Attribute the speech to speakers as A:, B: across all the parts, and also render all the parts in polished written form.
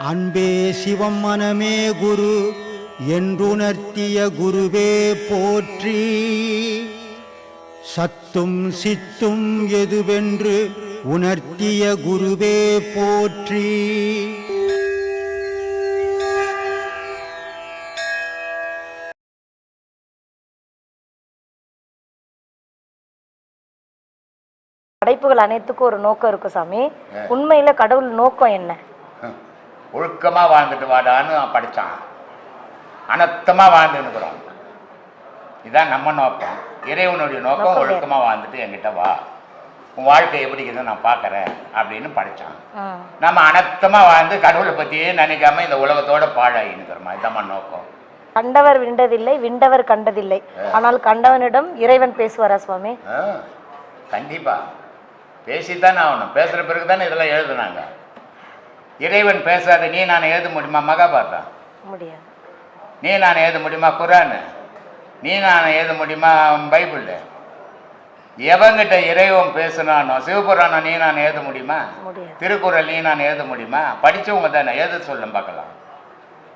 A: அன்பே சிவம் மனமே குரு என்றுணர்த்திய குருவே போற்றி. சத்தும் சித்தும் எதுவென்று உணர்த்திய குருவே போற்றி.
B: படைப்புகள் அனைத்துக்கும் ஒரு நோக்கம் இருக்கும் சாமி. உண்மையில கடவுள் நோக்கம் என்ன?
C: ஒழுக்கமா வாழ்ந்துட்டு வாடான்னு படித்தான். அனர்த்தமா வாழ்ந்துன்னுக்குறோம். இதுதான் நம்ம நோக்கம். இறைவனுடைய நோக்கம் ஒழுக்கமா வாழ்ந்துட்டு என்கிட்ட வா, உன் வாழ்க்கை எப்படி இருக்குதுன்னு நான் பார்க்குறேன் அப்படின்னு படித்தான். நம்ம அனர்த்தமா வாழ்ந்து கடவுளை பற்றியே நினைக்காம இந்த உலகத்தோட பாழாயின்னுக்கிறோமா? இதுதான் நோக்கம்.
B: கண்டவர் விண்டதில்லை, விண்டவர் கண்டதில்லை, ஆனால் கண்டவனிடம் இறைவன் பேசுவாரா சுவாமி?
C: கண்டிப்பா பேசித்தானே ஆகணும். பேசுகிற பிறகு தானே இதெல்லாம் எழுதுனாங்க. இறைவன் பேசாத நீ நான் எழுத முடியுமா? மகாபாரதம்
B: முடியாது.
C: நீ நான் எழுத முடியுமா? குரான் நீ நான் எழுத முடியுமா? பைபிள் எவங்கிட்ட இறைவன் பேசுனானோ சிவபுராணம் நீ நான் எழுத முடியுமா? திருக்குறள் நீ நான் எழுத முடியுமா? படித்தவங்க தானே எழுத சொல்ல பார்க்கலாம்.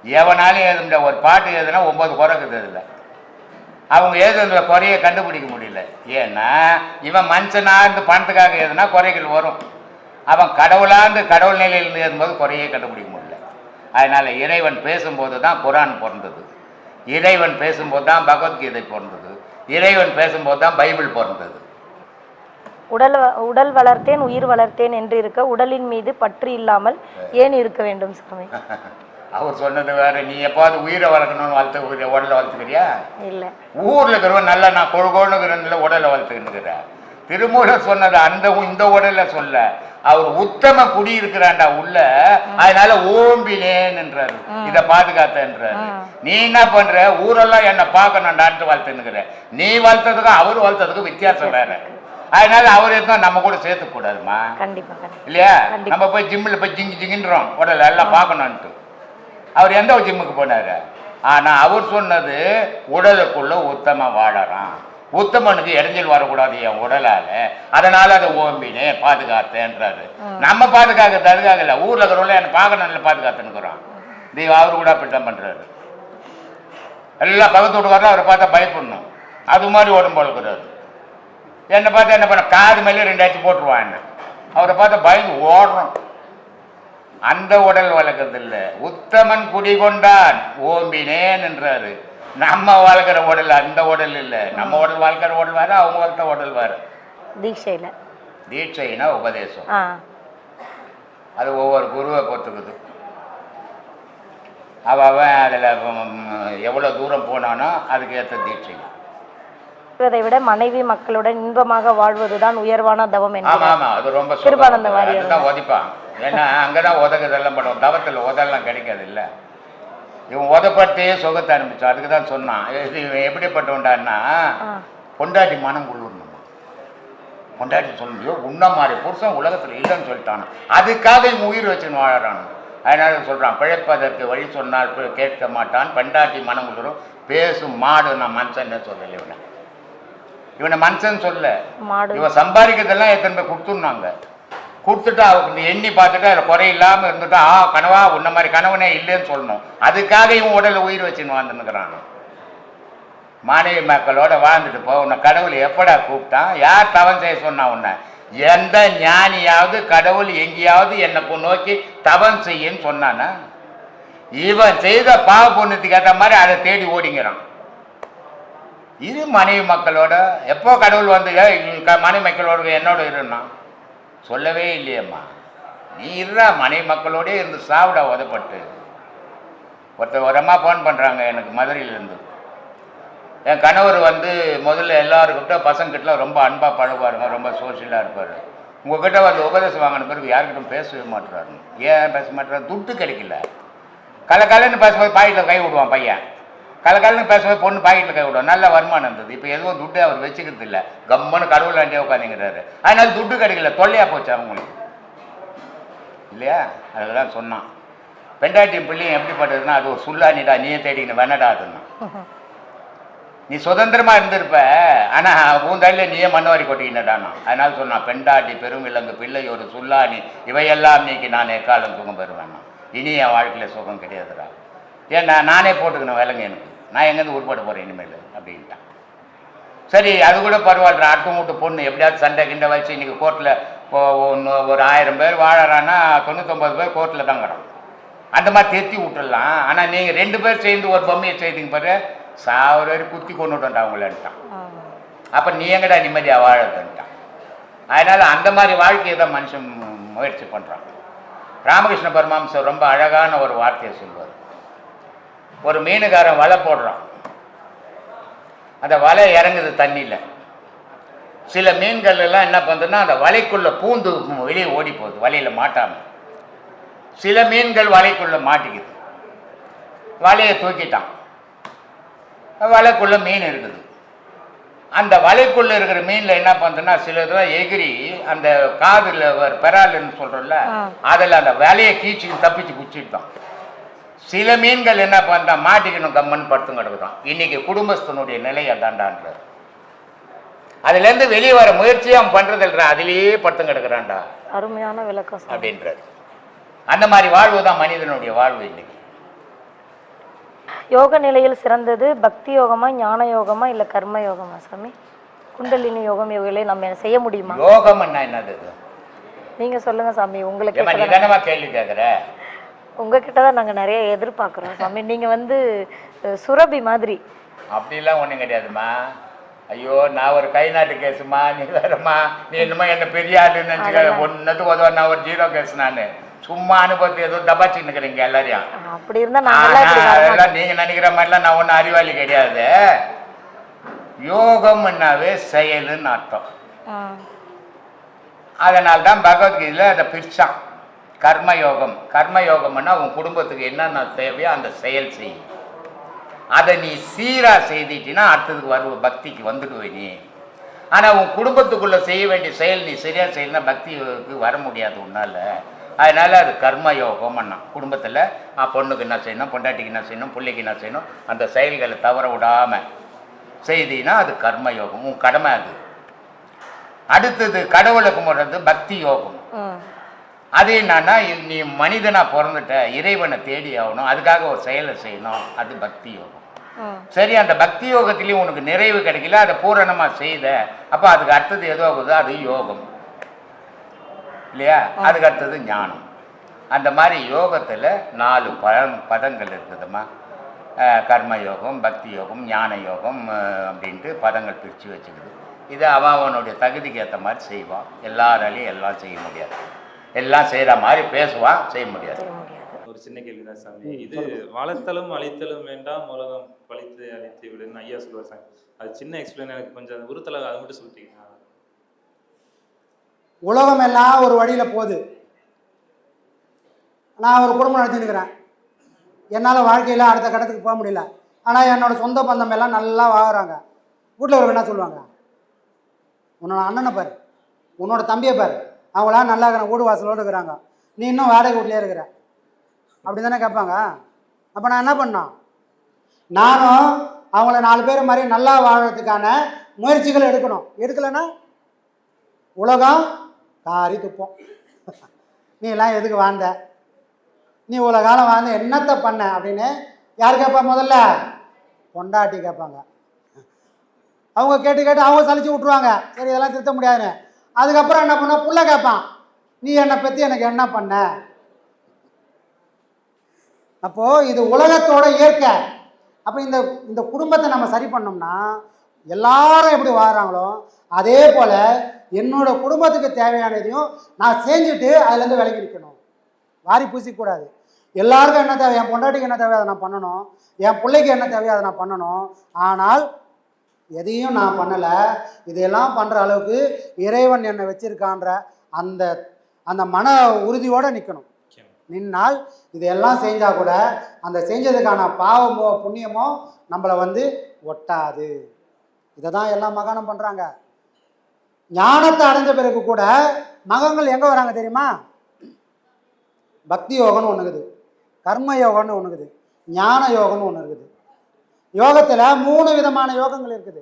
C: எவனாலும் எழுத முடியாது. ஒரு பாட்டு எழுதுனா 9 குறை இருக்குது. அதில் அவங்க எழுதுறதுல குறைய கண்டுபிடிக்க முடியல. ஏன்னா இவன் மனுஷனாக பணத்துக்காக எழுதுனா குறைகள் வரும். அவன் கடவுளாந்து கடவுள் நிலையிலிருந்து எழுதும்போது குறையே கண்டுபிடிக்க முடியல. அதனால் இறைவன் பேசும்போது தான் குரான் பிறந்தது, இறைவன் பேசும்போது தான் பகவத்கீதை பிறந்தது, இறைவன் பேசும்போது தான் பைபிள் பிறந்தது.
B: உடல் வளர்த்தேன் உயிர் வளர்த்தேன் என்று இருக்க உடலின் மீது பற்று இல்லாமல் ஏன் இருக்க வேண்டும் சாமி?
C: அவர் சொன்னது வேற. நீ எப்பாவது உயிரை வளர்க்கணும்னு வளர்த்து உடலை வளர்த்துக்கிறியா?
B: இல்லை.
C: ஊரில் இருக்கிறவன் நல்லா நான் கொழுகோன்னு உடலை வளர்த்துக்கிட்டு. திருமூலர் சொன்னது அந்த இந்த உடலை சொல்ல. அவர் உத்தம குடி இருக்கிறான்டா உள்ள, அதனால ஓம்பினேன் என்றாரு, இதை பாதுகாத்தன்றாரு. நீ என்ன பண்ற? ஊரெல்லாம் என்னை பார்க்கணும்டான்ட்டு வளர்த்துன்னுக்கிற. நீ வளர்த்ததுக்கும் அவர் வளர்த்ததுக்கும் வித்தியாசம் வேற. அதனால அவர் எதுவும் நம்ம கூட சேர்த்துக்க கூடாதுமா. இல்லையா? நம்ம போய் ஜிம்மில் போய் ஜிங்கின்றோம் உடலை எல்லாம் பார்க்கணுன்ட்டு. அவர் எந்த ஜிம்முக்கு போனாரு? ஆனா அவர் சொன்னது உடலுக்குள்ள உத்தம வாழறான், உத்தமனுக்கு இடைஞ்சல் வரக்கூடாது என் உடலால, அதனால அதை ஓம்பினே பாதுகாத்தேன்றாரு. நம்ம பாதுகாக்கிறது அதுக்காக இல்லை, ஊர்ல இருக்கிறவங்கள என்னை பார்க்கணும்ல பாதுகாத்துன்னுக்குறோம். தெய்வம் அவரு கூட அப்படித்தான் பண்றாரு. எல்லாம் பக்கத்து வீட்டுக்காரரும் அவரை பார்த்தா பயப்படணும். அது மாதிரி உடம்பு வளர்க்குறாரு. என்னை பார்த்தா என்ன பண்ண, காது மேலே 2 அடிச்சு போட்டுருவான். என்ன அவரை பார்த்தா பயந்து ஓடுறோம். அந்த உடல் வளர்க்கறது இல்லை. உத்தமன் குடிகொண்டான் ஓம்பினேன் என்றாரு. நம்ம வளர்க்குற உடல் அந்த உடல் இல்லை. நம்ம உடல் வளர்க்குற உடல் வேற, அவங்க வளர்த்த உடல் வேற. தீட்சைனா உபதேசம். அது ஒவ்வொரு குருவை பொறுத்துக்குது. அவன் அதில் எவ்வளோ தூரம் போனானோ அதுக்கு ஏற்ற தீட்சை.
B: இதை விட மனைவி மக்களுடன் இன்பமாக வாழ்வதுதான் உயர்வான தவம்.
C: ஆமா, அது ரொம்ப அதுதான் உதைப்பான். ஏன்னா அங்கதான் உதகுதெல்லாம் பண்ணுவோம். தவத்தில் உதெல்லாம் கிடைக்காது இல்லை. இவன் உதப்பட்டே சுகத்தை அனுப்பிச்சான். அதுக்கு தான் சொன்னான். இவன் எப்படிப்பட்டவன்டான்னா பொண்டாட்டி மனம் கொள்ளணும். பொண்டாட்டி சொல்லணும் உன்ன மாதிரி புருஷன் உலகத்தில் இல்லைன்னு சொல்லிட்டான். அதுக்காக இவன் உயிர் வச்சுன்னு வாழறான். அதனால சொல்றான், பிழைப்பதற்கு வழி சொன்னால் கேட்க மாட்டான், பெண்டாட்டி மனம் கொள்ளுறோம், பேசும் மாடு. நான் மனுஷன் சொல்லலை, இவனை மனுஷன் சொல்ல. இவன் சம்பாதிக்கிறதெல்லாம் எத்தனை பேர் கொடுத்துருந்தாங்க. கொடுத்துட்டு அவருக்கு எண்ணி பார்த்துட்டு அதில் குறை இல்லாமல் இருந்துட்டா கனவா உன்ன மாதிரி கனவனே இல்லைன்னு சொல்லணும். அதுக்காக இவன் உடலை உயிர் வச்சுன்னு வாழ்ந்துன்னுக்குறான். மனைவி மக்களோட வாழ்ந்துட்டு போ. உன்னை கடவுள் எப்படா கூப்பிட்டான்? யார் தவம் செய்ய சொன்னா உன்னை? எந்த ஞானியாவது கடவுள் எங்கேயாவது என்னை நோக்கி தவம் செய்யன்னு சொன்னானா? இவன் செய்த பாவ புண்ணியத்துக்கு ஏற்ற மாதிரி அதை தேடி ஓடிங்கிறான். இது மனைவி மக்களோட. எப்போ கடவுள் வந்து மனைவி மக்களோட என்னோட இருந்தான் சொல்லவே இல்லையம்மா. நீ இருறா மனைவி மக்களோடே இருந்து சாவிட உதப்பட்டு. ஒரு அம்மா ஃபோன் பண்ணுறாங்க எனக்கு மதுரையிலேருந்து. என் கணவர் வந்து முதல்ல எல்லாருக்கிட்ட பசங்கிட்டலாம் ரொம்ப அன்பாக பழகுவாருங்க, ரொம்ப சோசியலாக இருப்பார். உங்கள்கிட்ட வந்து உபதேசம் வாங்கின பிறகு யாருக்கிட்டும் பேசவே மாட்டுறாருங்க. ஏன் பேச மாட்டுறாரு? துட்டு கிடைக்கல. கலன்னு பேசும்போது பாக்கெட்டில் கை விடுவான் பையன். கலன்னு பேசும்போது பொண்ணு பாக்கெட்டில் கை விடுவான். நல்ல வருமானம் இருந்தது. இப்போ எதுவும் துட்டு அவர் வச்சுக்கிறது இல்லை. கம்மனு கடவுள் ஆண்டியே உட்காந்துங்கிறாரு. அதனால துட்டு கிடைக்கல. தொல்லையாக போச்சு அவங்களுக்கு இல்லையா? அதுதான் சொன்னான். பெண்டாட்டியும் பிள்ளையும் எப்படிப்பட்டதுன்னா அது ஒரு சுல்லானிடா, நீயே தேடிக்கணும் வேணடா அதுன்னா. நீ சுதந்திரமா இருந்திருப்ப, ஆனா பூந்தாயில நீயே மண்ணவாரி கொட்டிக்கினடானா. அதனால சொன்னான், பெண்டாட்டி பெரும் விலங்கு பிள்ளை ஒரு சுல்லானி இவையெல்லாம் நீக்கி நான் எக்காலம் தூங்க பெறுவேன். இனி என் வாழ்க்கையில் சுகம் கிடையாதுடா. ஏன்னா நானே போட்டுக்கணும் விலங்கு, எனக்கு நான் எங்கேருந்து உருப்பட போகிறேன் இனிமேல் அப்படின்ட்டான். சரி அது கூட பரவாயில்ல, அடுத்த மூட்டு பொண்ணு எப்படியாவது சண்டை கிண்டை வச்சு இன்றைக்கி கோர்ட்டில் ஒரு 1000 பேர் வாழறான்னா 99 பேர் கோர்ட்டில் தாங்கிறான். அந்த மாதிரி திருத்தி விட்டுடலாம். ஆனால் நீங்கள் 2 பேர் சேர்ந்து ஒரு பொம்மையை செய்தீங்க பாரு, சாவர குத்தி கொண்டுட்டா அவங்களன்ட்டான். அப்போ நீ எங்கடா நிம்மதியாக வாழதுன்ட்டான். அதனால் அந்த மாதிரி வாழ்க்கையை தான் மனுஷன் முயற்சி பண்ணுறான். ராமகிருஷ்ண பரமஹம்சர் ரொம்ப அழகான ஒரு வார்த்தையை சொல்வார். ஒரு மீனுக்காரன் வலை போடுறான், அந்த வலை இறங்குது தண்ணியில். சில மீன்கள் எல்லாம் என்ன பண்ணுதுன்னா அந்த வலைக்குள்ளே பூந்து வெளியே ஓடி போகுது, வலையில் மாட்டாமல். சில மீன்கள் வலைக்குள்ளே மாட்டிக்குது. வலையை தூக்கிட்டான், வலைக்குள்ளே மீன் இருக்குது. அந்த வலைக்குள்ளே இருக்கிற மீனில் என்ன பண்ணுதுன்னா சில இதெல்லாம் எகிரி அந்த காதில் பெறாலுன்னு சொல்கிறோம்ல, அதில் அந்த வலையை கீழ்ச்சி தப்பிச்சு குச்சிட்டான். சில மீன்கள் என்ன பண்ணுறா, மாட்டிக்கணும் கம்மன் படுத்து கிடக்குதான். இன்னைக்கு குடும்பஸ்தனுடைய நிலை அதாண்டான்றார். அதுலேருந்து வெளியே வர முயற்சியை அவன் பண்ணுறதில்ற, அதிலேயே படுத்து கிடக்குறான்டா.
B: அருமையான விளக்கம்
C: அப்படின்றார். அந்த மாதிரி வாழ்வு தான் மனிதனுடைய வாழ்வு. இன்னைக்கு
B: யோக நிலையில் சிறந்தது பக்தி யோகமா, ஞான யோகமா, இல்லை கர்ம யோகமா சாமி? குண்டலினி யோகம் இவைகளை நம்ம செய்ய முடியுமா?
C: யோகம் என்னது
B: நீங்க சொல்லுங்க சாமி. உங்களுக்கு
C: நீ தானமா கேள்வி கேட்குற?
B: உங்ககிட்ட தான் நாங்கள் நிறைய எதிர்பார்க்குறோம் சாமி. நீங்கள் சுரபி மாதிரி.
C: அப்படிலாம் ஒன்றும் கிடையாதுமா. ஐயோ நான் ஒரு கை நாட்டு கேஸுமா, நீ வேறம்மா, நீ என்னமோ என்ன பெரிய ஆளுன்னு நினச்சிக்க. ஒன்றுத்துக்கு உதவ நான் ஒரு 0 கேஸ். நான் சும்மா அனுபவத்தை எதுவும் டபாச்சின்னு இருக்கிறீங்க எல்லாரையும்.
B: அப்படி இருந்தால்
C: அதெல்லாம் நீங்கள் நினைக்கிற மாதிரிலாம் நான் ஒன்றும் அறிவாளி கிடையாது. யோகம்னாவே செயலுன்னு அர்த்தம். அதனால்தான் பகவத்கீதையில் அதை பிரிச்சான். கர்மயோகம், கர்மயோகம்னா உன் குடும்பத்துக்கு என்னென்ன தேவையோ அந்த செயல் செய்யும். அதை நீ சீராக செய்திட்டினா அடுத்ததுக்கு பக்திக்கு வந்துடுவே நீ. ஆனால் உன் குடும்பத்துக்குள்ளே செய்ய வேண்டிய செயல் நீ சரியாக செய்யணும்னா பக்திக்கு வர முடியாது உன்னால். அதனால் அது கர்மயோகம்னா குடும்பத்தில் பொண்ணுக்கு என்ன செய்யணும், பொண்டாட்டிக்கு என்ன செய்யணும், பிள்ளைக்கு என்ன செய்யணும், அந்த செயல்களை தவற விடாமல் செய்தினா அது கர்மயோகம், உன் கடமை அது. அடுத்தது கடவுளை கும்பிட்றது பக்தி யோகம். அது என்னன்னா நீ மனிதனாக பிறந்துட்ட, இறைவனை தேடி ஆகணும், அதுக்காக ஒரு செயலை செய்யணும், அது பக்தி யோகம். சரி, அந்த பக்தி யோகத்திலையும் உனக்கு நிறைவு கிடைக்கல, அதை பூரணமாக செய்த, அப்போ அதுக்கு அடுத்தது எதோ ஆகுது, அது யோகம் இல்லையா? அதுக்கு அடுத்தது ஞானம். அந்த மாதிரி யோகத்தில் 4 பதங்கள் இருக்குதுமா. கர்மயோகம், பக்தி யோகம், ஞான யோகம் அப்படின்ட்டு பதங்கள் பிரித்து வச்சுக்குது. இது அவனுடைய தகுதிக்கு ஏற்ற மாதிரி செய்வான். எல்லாராலையும் எல்லாம் செய்ய முடியாது, எல்லாம் செய்கிற மாதிரி பேசுவான், செய்ய முடியாது.
D: ஒரு சின்ன கேள்விதான் சாமி. இது வளர்த்தலும் அழைத்தலும் வேண்டாம், உலகம் பழித்து அழைத்து விடுன்னு ஐயா சொல்லுவார் சாமி. அது சின்ன எக்ஸ்பிளைன், எனக்கு கொஞ்சம் உறுத்தலை, அதை மட்டும் சொல்லிட்டீங்க.
E: உலகம் எல்லாம் ஒரு வழியில் போகுது. நான் ஒரு குடும்பம் நடத்தினுக்கிறேன். என்னால் வாழ்க்கையில் அடுத்த கட்டத்துக்கு போக முடியல. ஆனால் என்னோடய சொந்த பந்தம் எல்லாம் நல்லா வாங்குறாங்க. வீட்டில் ஒரு என்ன சொல்லுவாங்க, உன்னோட அண்ணனை பாரு, உன்னோட தம்பியை பாரு, அவங்களாம் நல்லா இருக்கிற வீடு வாசலோடு இருக்கிறாங்க, நீ இன்னும் வாடகை வீட்லேயே இருக்கிற, அப்படி தானே கேட்பாங்க. அப்போ நான் என்ன பண்ணோம், நானும் அவங்கள 4 பேர் மாதிரி நல்லா வாழறதுக்கான முயற்சிகள் எடுக்கணும். எடுக்கலைன்னா உலகம் காரி துப்போம். நீ எல்லாம் எதுக்கு வாழ்ந்த, நீ இவ்வளோ காலம் வாழ்ந்த என்னத்தை பண்ண அப்படின்னு யார் கேட்பா? முதல்ல பொண்டாட்டி கேட்பாங்க. அவங்க கேட்டு அவங்க சலிச்சு விட்ருவாங்க. சரி, இதெல்லாம் திருத்த முடியாதுன்னு. அதுக்கப்புறம் என்ன பண்ண, புள்ள கேட்பான், நீ என்னை பற்றி எனக்கு என்ன பண்ண. அப்போது இது உலகத்தோட இயற்கை. அப்போ இந்த குடும்பத்தை நம்ம சரி பண்ணோம்னா எல்லாரும் எப்படி வாழ்கிறாங்களோ அதே போல் என்னோட குடும்பத்துக்கு தேவையானதையும் நான் செஞ்சுட்டு அதுலேருந்து விலகி நிற்கணும். வாரி பூசிக்கூடாது. எல்லாருக்கும் என்ன தேவை, என் பொண்டாட்டிக்கு என்ன தேவையோ அதை நான் பண்ணணும், என் பிள்ளைக்கு என்ன தேவையோ அதை நான் பண்ணணும். ஆனால் எதையும் நான் பண்ணலை. இதையெல்லாம் பண்ணுற அளவுக்கு இறைவன் என்னை வச்சிருக்கான்ற அந்த அந்த மன உறுதியோடு நிற்கணும். நின்னால் இதையெல்லாம் செஞ்சால் கூட அந்த செஞ்சதுக்கான பாவமோ புண்ணியமோ நம்மளை ஒட்டாது. இதை தான் எல்லா மகானும் பண்ணுறாங்க. ஞானத்தை அடைஞ்ச பிறகு கூட மகங்கள் எங்கே வராங்க தெரியுமா? பக்தி யோகம்னு ஒன்று இருக்குது, கர்ம யோகம்னு ஒன்று இருக்குது, ஞான யோகம்னு ஒன்று இருக்குது. யோகத்தில் 3 விதமான யோகங்கள் இருக்குது.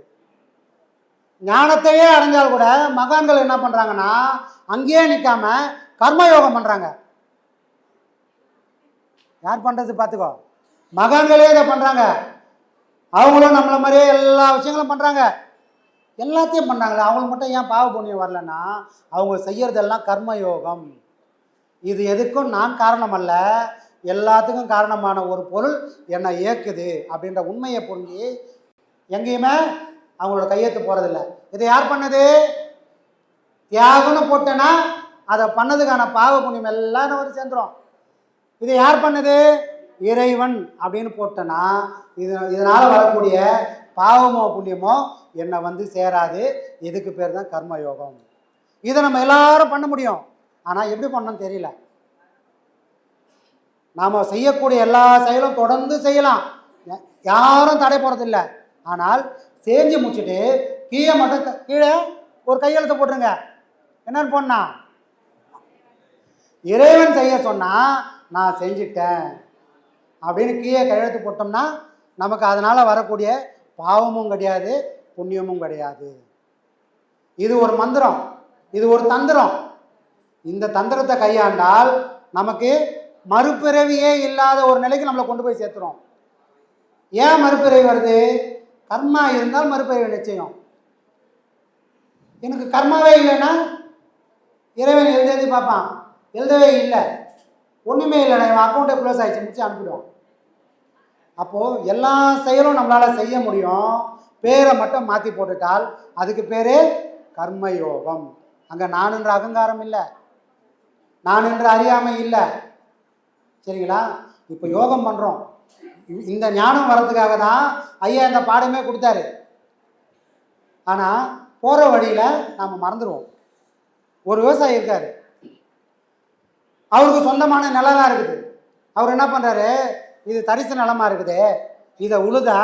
E: ஞானத்தையே அடைஞ்சால் கூட மகான்கள் என்ன பண்ணுறாங்கன்னா அங்கேயே நிற்காம கர்ம யோகம் பண்ணுறாங்க. யார் பண்ணுறது பார்த்துக்கோ. மகான்களே இதை பண்ணுறாங்க. அவங்களும் நம்மளை மாதிரியே எல்லா விஷயங்களும் பண்ணுறாங்க, எல்லாத்தையும் பண்ணாங்களே. அவங்களுக்கு மட்டும் ஏன் பாவ புண்ணியம் வரலன்னா அவங்க செய்யறதெல்லாம் கர்மயோகம். இது எதுக்கும் நான் காரணம் அல்ல, எல்லாத்துக்கும் காரணமான ஒரு பொருள் என்னை இயக்குது அப்படின்ற உண்மையை புரிஞ்சு எங்கேயுமே அவங்களோட கையெழுத்து போகிறதில்ல. இதை யார் பண்ணது? தியாகம்னு போட்டேன்னா அதை பண்ணதுக்கான பாவ புண்ணியம் எல்லாம் வந்து சேர்ந்துடும். இதை யார் பண்ணது? இறைவன் அப்படின்னு போட்டேன்னா இதனால் வரக்கூடிய பாவமோ புண்ணியமோ என்னை வந்து சேராது. இதுக்கு பேர் தான் கர்மயோகம். இதை நம்ம எல்லாரும் பண்ண முடியும், ஆனால் எப்படி பண்ணணும்னு தெரியல. நாம் செய்யக்கூடிய எல்லா செயலும் தொடர்ந்து செய்யலாம், யாரும் தடை போகிறதில்லை. ஆனால் செஞ்சு முடிச்சுட்டு கீழே ஒரு கையெழுத்தை போட்டுருங்க. என்னன்னு போனா இறைவன் செய்ய சொன்னால் நான் செஞ்சிட்டேன் அப்படின்னு கீழே கையெழுத்து போட்டோம்னா நமக்கு அதனால் வரக்கூடிய பாவமும் கிடையாது, புண்ணியமும் கிடையாது. இது ஒரு மந்திரம், இது ஒரு தந்திரம். இந்த தந்திரத்தை கையாண்டால் நமக்கு மறுபிறவியே இல்லாத ஒரு நிலைக்கு நம்மளை கொண்டு போய் சேர்த்துறோம். ஏன் மறுபிறவி வருது? கர்மா இருந்தால் மறுபிறவி நிச்சயம். எனக்கு கர்மாவே இல்லைன்னா இறைவன் எழுதி பார்ப்பான், எழுதவே இல்லை, ஒன்றுமே இல்லைண்ணா, இவன் அக்கௌண்ட்டே க்ளோஸ் ஆகிடுச்சு, முடிச்சு அனுப்பிடுவோம். அப்போது எல்லா செயலும் நம்மளால் செய்ய முடியும், பேரை மட்டும் மாற்றி போட்டுட்டால் அதுக்கு பேர் கர்மயோகம். அங்கே நானுன்ற அகங்காரம் இல்லை, நான் என்ற அறியாமை இல்லை. சரிங்களா? இப்போ யோகம் பண்ணுறோம், இந்த ஞானம் வர்றதுக்காக தான் ஐயா இந்த பாடமே கொடுத்தாரு. ஆனால் போகிற வழியில் நாம் மறந்துடுவோம். ஒரு விவசாயி இருக்கார், அவருக்கு சொந்தமான நிலம்லாம் இருக்குது. அவர் என்ன பண்ணுறாரு, இது தரிசு நிலமாக இருக்குது, இதை உழுதா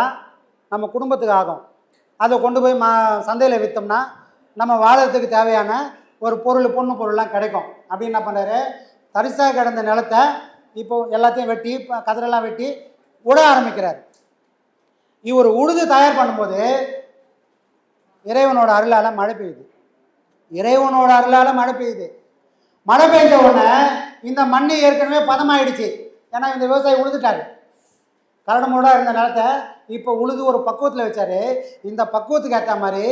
E: நம்ம குடும்பத்துக்கு ஆகும், அதை கொண்டு போய் சந்தையில் விற்றோம்னா நம்ம வாழறதுக்கு தேவையான ஒரு பொருள், பொண்ணு பொருள்லாம் கிடைக்கும் அப்படின்னு என்ன பண்ணுறாரு, தரிசாக கிடந்த நிலத்தை இப்போது எல்லாத்தையும் வெட்டி கதிரெல்லாம் வெட்டி உட ஆரம்பிக்கிறார். இவர் உழுது தயார் பண்ணும்போது இறைவனோட அருளால் மழை பெய்யுது. இறைவனோட அருளால் மழை பெய்யுது. மழை பெய்ஞ்ச உடனே இந்த மண் ஏற்கனவே பதமாயிடுச்சு. ஏன்னா இந்த விவசாயி உழுதுட்டார். கரடுமுரடா இருந்த நிலத்தை இப்போ உழுது ஒரு பக்குவத்தில் வச்சார். இந்த பக்குவத்துக்கு ஏற்ற மாதிரி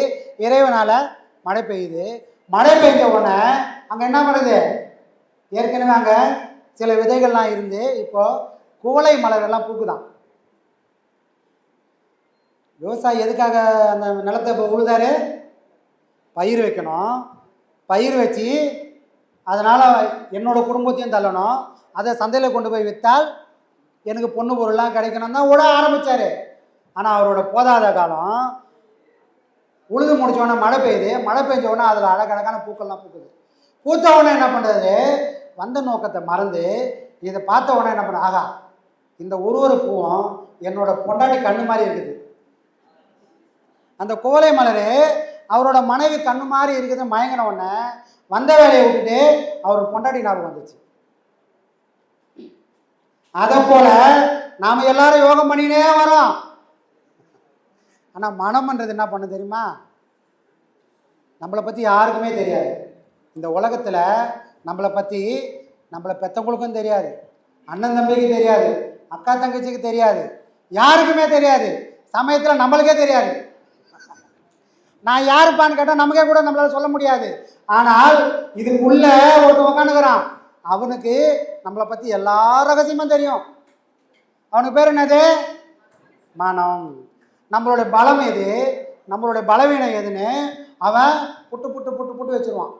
E: இறைவனால் மழை பெய்யுது. மழை பெய்ஞ்ச உடனே அங்கே என்ன பண்ணுது, ஏற்கனவே அங்கே சில விதைகள்லாம் இருந்து இப்போது குவளை மலரெல்லாம் பூக்குதான். விவசாயி எதுக்காக அந்த நிலத்தை இப்போ உழுதாரு? பயிர் வைக்கணும், பயிர் வச்சு அதனால் என்னோடய குடும்பத்தையும் தள்ளணும், அதை சந்தையில் கொண்டு போய் விற்றால் எனக்கு பொண்ணு பொருள்லாம் கிடைக்கணும் தான் உட ஆரம்பித்தார். ஆனால் அவரோட போதாத காலம் உழுது முடித்தோடனே மழை பெய்யுது. மழை பெஞ்ச உடனே அதில் அழகழகான பூக்கள்லாம் பூக்குது. பூத்த உடனே என்ன பண்ணுறது, வந்த நோக்கத்தை மறந்து இதை பார்த்த உடனே என்ன பண்ண, ஆகா இந்த ஒரு பூவும் என்னோட பொண்டாட்டி கண்ணு மாதிரி இருக்குது. அந்த கோலை மலர் அவரோட மனைவி கண்ணு மாதிரி இருக்குது. மயங்கின உடனே வந்த வேலையை விட்டுட்டு அவர் பொண்டாட்டி ஞாபகம் வந்துச்சு. அதை போல நாம் எல்லாரும் யோகம் பண்ணினே வரோம். ஆனால் மனம்ன்றது என்ன பண்ண தெரியுமா, நம்மளை பற்றி யாருக்குமே தெரியாது. இந்த உலகத்தில் நம்மளை பற்றி நம்மளை பெற்றவங்களுக்கும் தெரியாது, அண்ணன் தம்பிக்கு தெரியாது, அக்கா தங்கச்சிக்கு தெரியாது, யாருக்குமே தெரியாது. சமயத்தில் நம்மளுக்கே தெரியாது. நான் யாருப்பான்னு கேட்டால் நமக்கே கூட நம்மளால் சொல்ல முடியாது. ஆனால் இதுக்குள்ள ஒருத்தன் உட்காந்துக்கிறான், அவனுக்கு நம்மளை பற்றி எல்லா ரகசியமும் தெரியும். அவனுக்கு பேர் என்னது? மனம். நம்மளுடைய பலம் எது, நம்மளுடைய பலவீனம் எதுன்னு அவன் புட்டு புட்டு புட்டு புட்டு வச்சுருவான்.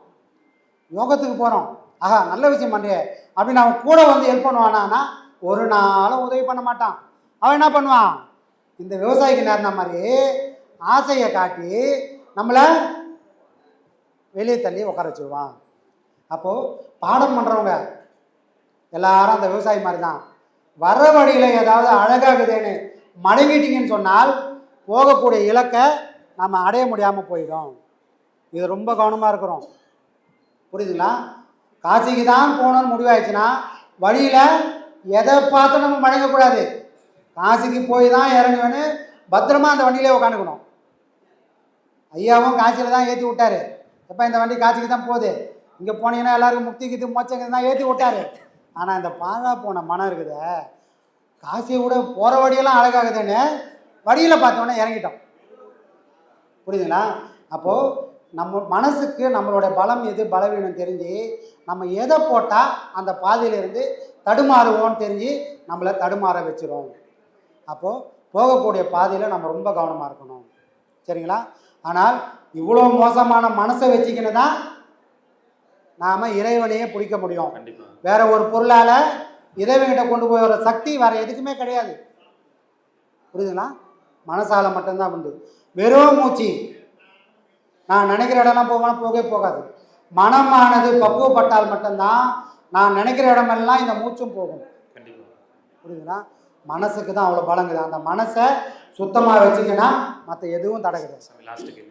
E: யோகத்துக்கு போகிறோம், ஆஹா நல்ல விஷயம் பண்ணுறிய அப்படின்னு அவன் கூட வந்து ஹெல்ப் பண்ணுவானா, ஒரு நாளும் உதவி பண்ண மாட்டான். அவன் என்ன பண்ணுவான், இந்த விவசாயிக்கு நேர்ந்த மாதிரி ஆசையை காட்டி நம்மளை வெளியே தள்ளி உட்கார வச்சுருவான். அப்போது பாடம் பண்ணுறவங்க எல்லாரும் அந்த விவசாயி மாதிரி தான். வர்ற வழியில் ஏதாவது அழகாகுதுன்னு மடங்கிட்டீங்கன்னு சொன்னால் போகக்கூடிய இலக்கை நம்ம அடைய முடியாமல் போயிடும். இது ரொம்ப கவனமாக இருக்கிறோம், புரியுதுங்களா? காசிக்கு தான் போகணுன்னு முடிவாயிடுச்சுன்னா வழியில் எதை பார்த்து நம்ம மடங்கக்கூடாது. காசிக்கு போய் தான் இறங்குவேன்னு பத்திரமா அந்த வண்டியிலே உட்காந்துக்கணும். ஐயாவும் காசியில் தான் ஏற்றி விட்டார். எப்போ இந்த வண்டி காசிக்கு தான் போகுது, இங்கே போனீங்கன்னா எல்லாருக்கும் முக்திக்கு மோச்சங்க தான் ஏற்றி விட்டார். ஆனால் இந்த பாழா போன மனம் இருக்குதே, காசியை விட போகிற வழியெல்லாம் அழகாகுதுன்னு வழியில் பார்த்தோன்னே இறங்கிட்டோம். புரியுதுங்களா? அப்போது நம்ம மனசுக்கு நம்மளோட பலம் எது பலவீனம் தெரிஞ்சு நம்ம எதை போட்டால் அந்த பாதையிலிருந்து தடுமாறுவோன்னு தெரிஞ்சு நம்மளை தடுமாற வச்சிரும். அப்போது போகக்கூடிய பாதையில் நம்ம ரொம்ப கவனமாக இருக்கணும். சரிங்களா? ஆனால் இவ்வளோ மோசமான மனசை வச்சுக்கின்னு தான் நாம் இறைவனையே பிடிக்க முடியும்.
D: கண்டிப்பா.
E: வேற ஒரு பொருளால் இறைவன்கிட்ட கொண்டு போய் வர சக்தி வேறு எதுக்குமே கிடையாது. புரியுதுங்களா? மனசால் மட்டும்தான் உண்டு. வெறும் மூச்சு நான் நினைக்கிற இடம்லாம் போகவே போகாது. மனமானது பக்குவப்பட்டால் மட்டும்தான் நான் நினைக்கிற இடமெல்லாம் இந்த மூச்சும் போகும்.
D: கண்டிப்பா.
E: புரியுதுங்களா? மனசுக்கு தான் அவ்வளோ பலங்குது. அந்த மனசை சுத்தமாக வச்சுக்கினா மற்ற எதுவும் தடை கிடையாது.
D: லாஸ்ட் கேள்வி.